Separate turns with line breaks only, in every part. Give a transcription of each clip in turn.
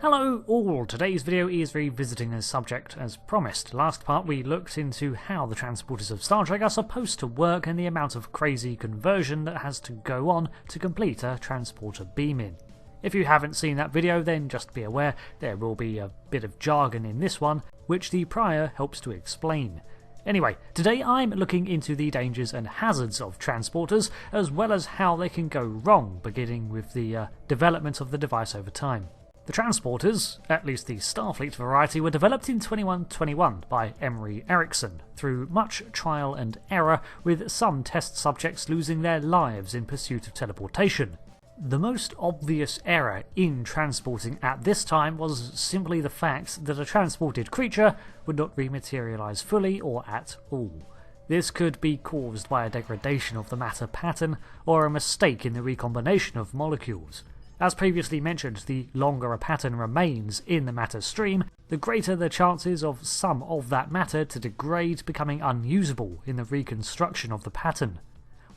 Hello all, today's video is revisiting a subject as promised. Last part we looked into how the transporters of Star Trek are supposed to work and the amount of crazy conversion that has to go on to complete a transporter beam-in. If you haven't seen that video, then just be aware there will be a bit of jargon in this one, which the prior helps to explain. Anyway, today I'm looking into the dangers and hazards of transporters, as well as how they can go wrong, beginning with the development of the device over time. The transporters, at least the Starfleet variety, were developed in 2121 by Emery Erickson, through much trial and error, with some test subjects losing their lives in pursuit of teleportation. The most obvious error in transporting at this time was simply the fact that a transported creature would not rematerialize fully or at all. This could be caused by a degradation of the matter pattern or a mistake in the recombination of molecules. As previously mentioned, the longer a pattern remains in the matter stream, the greater the chances of some of that matter to degrade, becoming unusable in the reconstruction of the pattern.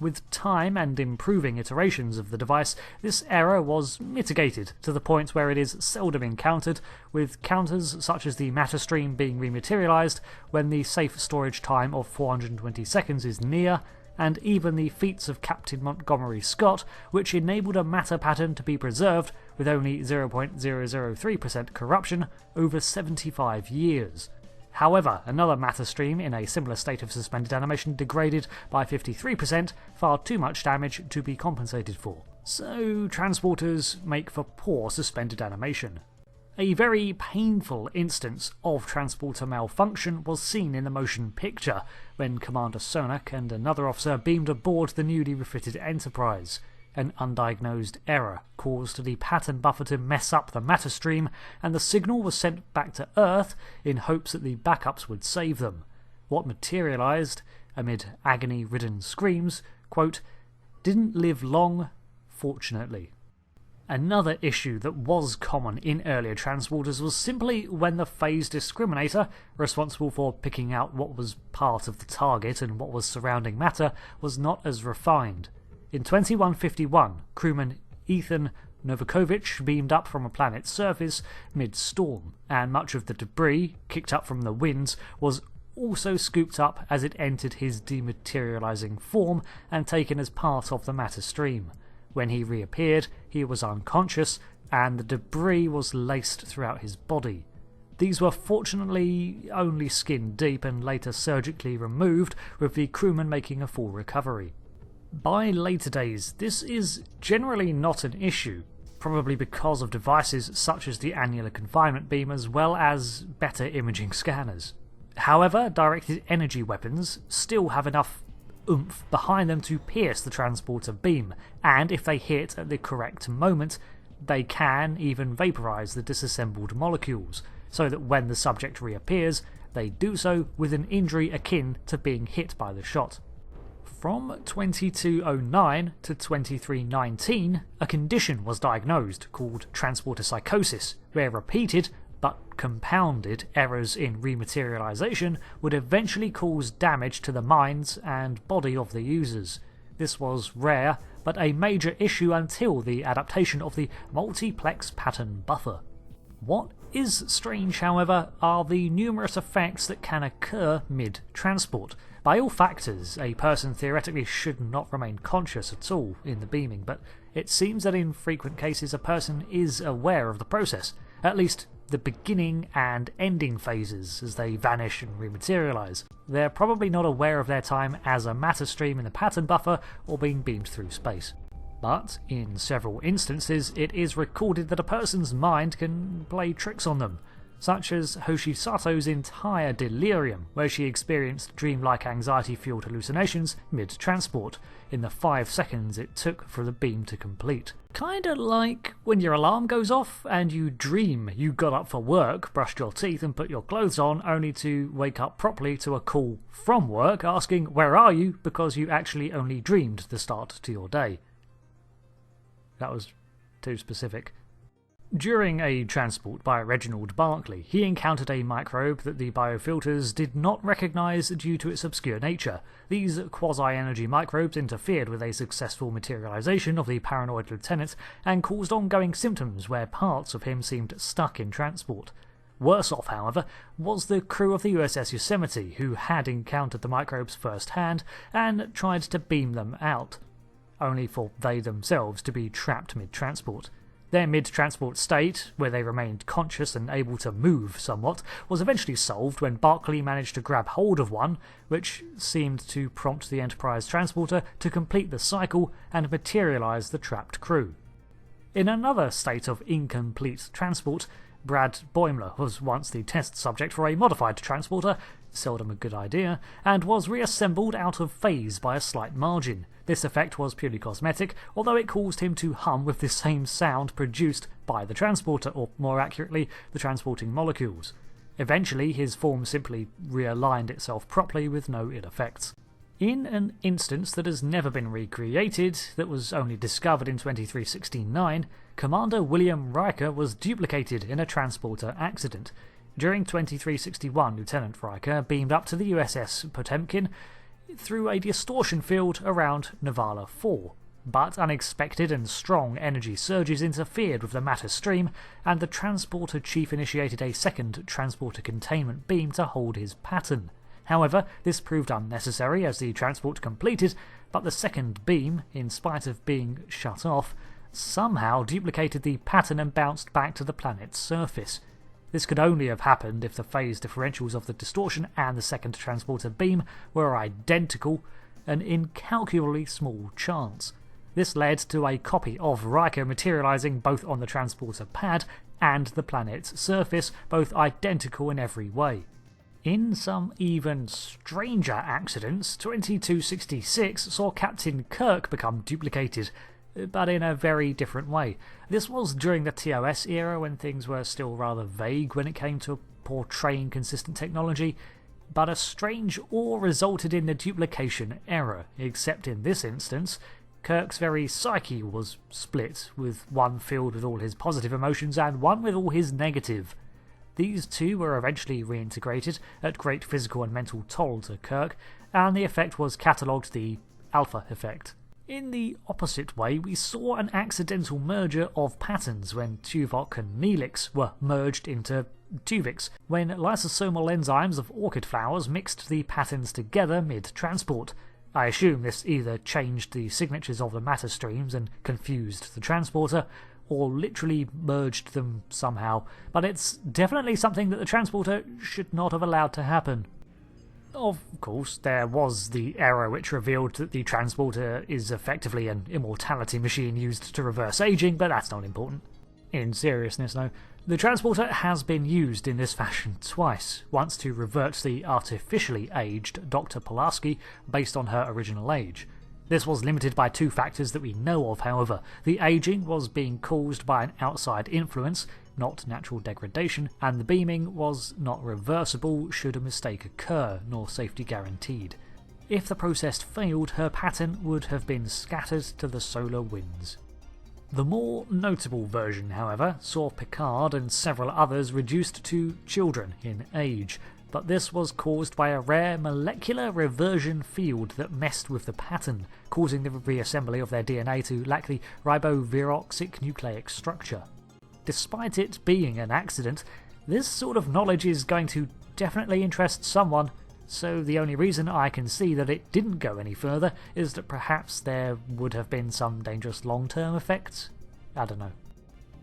With time and improving iterations of the device, this error was mitigated to the point where it is seldom encountered, with counters such as the matter stream being rematerialized when the safe storage time of 420 seconds is near, and even the feats of Captain Montgomery Scott, which enabled a matter pattern to be preserved with only 0.003% corruption over 75 years. However, another matter stream in a similar state of suspended animation degraded by 53%, far too much damage to be compensated for. So transporters make for poor suspended animation. A very painful instance of transporter malfunction was seen in the motion picture, when Commander Sonak and another officer beamed aboard the newly refitted Enterprise. An undiagnosed error caused the pattern buffer to mess up the matter stream, and the signal was sent back to Earth in hopes that the backups would save them. What materialized, amid agony-ridden screams, quote, "didn't live long, fortunately." Another issue that was common in earlier transporters was simply when the phase discriminator, responsible for picking out what was part of the target and what was surrounding matter, was not as refined. In 2151, crewman Ethan Novakovich beamed up from a planet's surface mid-storm, and much of the debris, kicked up from the winds, was also scooped up as it entered his dematerializing form and taken as part of the matter stream. When he reappeared, he was unconscious, and the debris was laced throughout his body. These were fortunately only skin deep and later surgically removed, with the crewman making a full recovery. By later days, this is generally not an issue, probably because of devices such as the annular confinement beam as well as better imaging scanners. However, directed energy weapons still have enough oomph behind them to pierce the transporter beam, and if they hit at the correct moment, they can even vaporize the disassembled molecules, so that when the subject reappears, they do so with an injury akin to being hit by the shot. From 2209 to 2319, a condition was diagnosed called transporter psychosis, where repeated but compounded errors in rematerialization would eventually cause damage to the minds and body of the users. This was rare, but a major issue until the adaptation of the multiplex pattern buffer. What is strange, however, are the numerous effects that can occur mid-transport. By all factors, a person theoretically should not remain conscious at all in the beaming, but it seems that in frequent cases a person is aware of the process, at least the beginning and ending phases as they vanish and rematerialize. They're probably not aware of their time as a matter stream in the pattern buffer or being beamed through space. But in several instances, it is recorded that a person's mind can play tricks on them, such as Hoshi Sato's entire delirium, where she experienced dreamlike anxiety-fueled hallucinations mid-transport, in the 5 seconds it took for the beam to complete. Kinda like when your alarm goes off and you dream you got up for work, brushed your teeth and put your clothes on, only to wake up properly to a call from work asking "where are you?" because you actually only dreamed the start to your day. That was too specific. During a transport by Reginald Barclay, he encountered a microbe that the biofilters did not recognise due to its obscure nature. These quasi-energy microbes interfered with a successful materialization of the paranoid lieutenant and caused ongoing symptoms where parts of him seemed stuck in transport. Worse off, however, was the crew of the USS Yosemite, who had encountered the microbes firsthand and tried to beam them out, only for they themselves to be trapped mid-transport. Their mid-transport state, where they remained conscious and able to move somewhat, was eventually solved when Barclay managed to grab hold of one, which seemed to prompt the Enterprise transporter to complete the cycle and materialise the trapped crew. In another state of incomplete transport, Brad Boimler was once the test subject for a modified transporter, seldom a good idea, and was reassembled out of phase by a slight margin. This effect was purely cosmetic, although it caused him to hum with the same sound produced by the transporter, or more accurately, the transporting molecules. Eventually, his form simply realigned itself properly with no ill effects. In an instance that has never been recreated, that was only discovered in 2369, Commander William Riker was duplicated in a transporter accident. During 2361, Lieutenant Riker beamed up to the USS Potemkin through a distortion field around Navala 4, but unexpected and strong energy surges interfered with the matter stream, and the transporter chief initiated a second transporter containment beam to hold his pattern. However, this proved unnecessary as the transport completed, but the second beam, in spite of being shut off, somehow duplicated the pattern and bounced back to the planet's surface. This could only have happened if the phase differentials of the distortion and the second transporter beam were identical, an incalculably small chance. This led to a copy of Riker materializing both on the transporter pad and the planet's surface, both identical in every way. In some even stranger accidents, 2266 saw Captain Kirk become duplicated, but in a very different way. This was during the TOS era when things were still rather vague when it came to portraying consistent technology, but a strange awe resulted in the duplication error, except in this instance, Kirk's very psyche was split, with one filled with all his positive emotions and one with all his negative. These two were eventually reintegrated at great physical and mental toll to Kirk, and the effect was catalogued the Alpha effect. In the opposite way, we saw an accidental merger of patterns when Tuvok and Neelix were merged into Tuvix, when lysosomal enzymes of orchid flowers mixed the patterns together mid-transport. I assume this either changed the signatures of the matter streams and confused the transporter, or literally merged them somehow, but it's definitely something that the transporter should not have allowed to happen. Of course, there was the error which revealed that the transporter is effectively an immortality machine used to reverse aging, but that's not important. In seriousness, though, the transporter has been used in this fashion twice, once to revert the artificially aged Dr. Pulaski based on her original age. This was limited by two factors that we know of, however. The aging was being caused by an outside influence, not natural degradation, and the beaming was not reversible should a mistake occur, nor safety guaranteed. If the process failed, her pattern would have been scattered to the solar winds. The more notable version, however, saw Picard and several others reduced to children in age, but this was caused by a rare molecular reversion field that messed with the pattern, causing the reassembly of their DNA to lack the riboviroxic nucleic structure. Despite it being an accident, this sort of knowledge is going to definitely interest someone, so the only reason I can see that it didn't go any further is that perhaps there would have been some dangerous long-term effects? I don't know.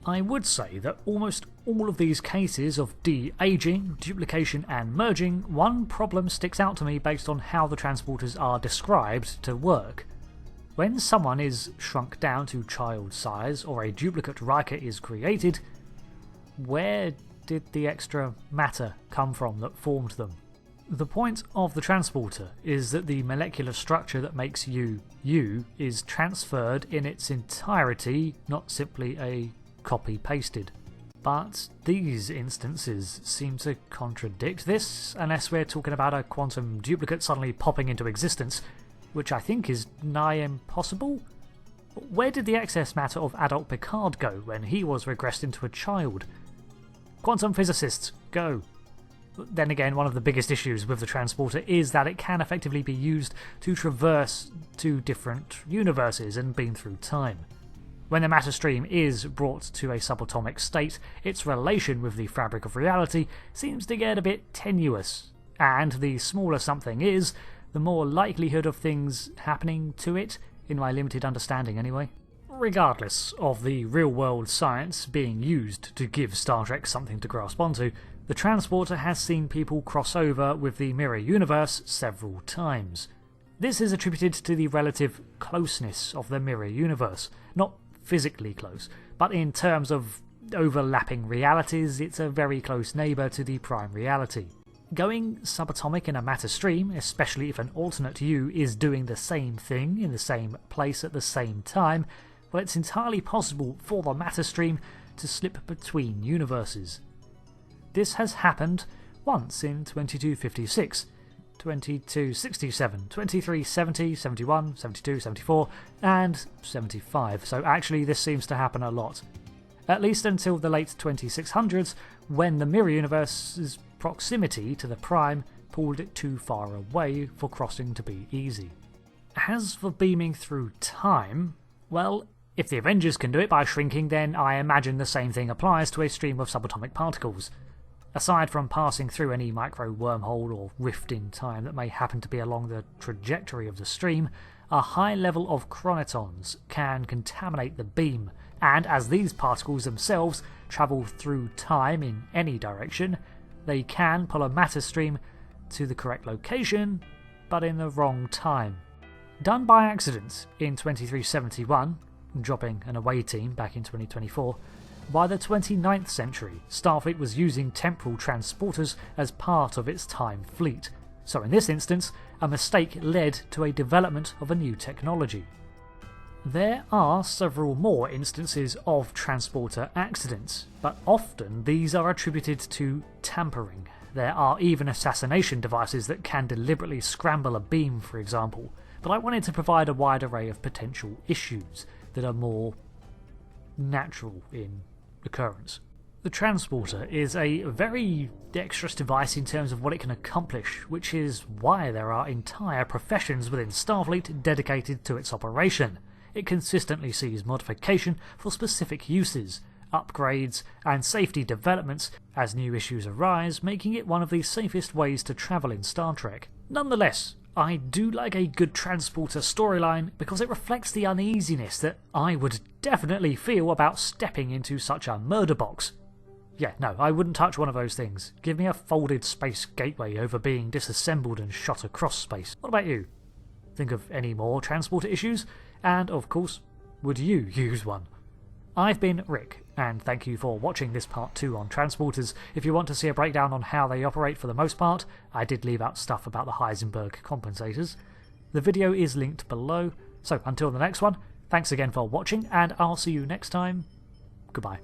I would say that almost all of these cases of de-aging, duplication and merging, one problem sticks out to me based on how the transporters are described to work. When someone is shrunk down to child size or a duplicate Riker is created, where did the extra matter come from that formed them? The point of the transporter is that the molecular structure that makes you is transferred in its entirety, not simply a copy-pasted. But these instances seem to contradict this, unless we're talking about a quantum duplicate suddenly popping into existence, which I think is nigh impossible. Where did the excess matter of adult Picard go when he was regressed into a child? Quantum physicists, go! Then again, one of the biggest issues with the transporter is that it can effectively be used to traverse to different universes and beam through time. When the matter stream is brought to a subatomic state, its relation with the fabric of reality seems to get a bit tenuous, and the smaller something is, the more likelihood of things happening to it, in my limited understanding anyway. Regardless of the real-world science being used to give Star Trek something to grasp onto, the transporter has seen people cross over with the mirror universe several times. This is attributed to the relative closeness of the mirror universe, not physically close, but in terms of overlapping realities, it's a very close neighbour to the prime reality. Going subatomic in a matter stream, especially if an alternate you is doing the same thing in the same place at the same time, well, it's entirely possible for the matter stream to slip between universes. This has happened once in 2256, 2267, 2370, 71, 72, 74, and 75, so actually this seems to happen a lot. At least until the late 2600s, when the mirror universe's proximity to the prime pulled it too far away for crossing to be easy. As for beaming through time, well, if the Avengers can do it by shrinking, then I imagine the same thing applies to a stream of subatomic particles. Aside from passing through any micro wormhole or rift in time that may happen to be along the trajectory of the stream, a high level of chronotons can contaminate the beam, and as these particles themselves travel through time in any direction, they can pull a matter stream to the correct location, but in the wrong time. Done by accident in 2371, dropping an away team back in 2024, by the 29th century, Starfleet was using temporal transporters as part of its time fleet, so in this instance, a mistake led to a development of a new technology. There are several more instances of transporter accidents, but often these are attributed to tampering. There are even assassination devices that can deliberately scramble a beam, for example, but I wanted to provide a wide array of potential issues that are more natural in occurrence. The transporter is a very dexterous device in terms of what it can accomplish, which is why there are entire professions within Starfleet dedicated to its operation. It consistently sees modification for specific uses, upgrades, and safety developments as new issues arise, making it one of the safest ways to travel in Star Trek. Nonetheless, I do like a good transporter storyline because it reflects the uneasiness that I would definitely feel about stepping into such a murder box. Yeah, no, I wouldn't touch one of those things. Give me a folded space gateway over being disassembled and shot across space. What about you? Think of any more transporter issues? And, of course, would you use one? I've been Rick, and thank you for watching this part 2 on transporters. If you want to see a breakdown on how they operate for the most part, I did leave out stuff about the Heisenberg compensators. The video is linked below, so until the next one, thanks again for watching, and I'll see you next time. Goodbye.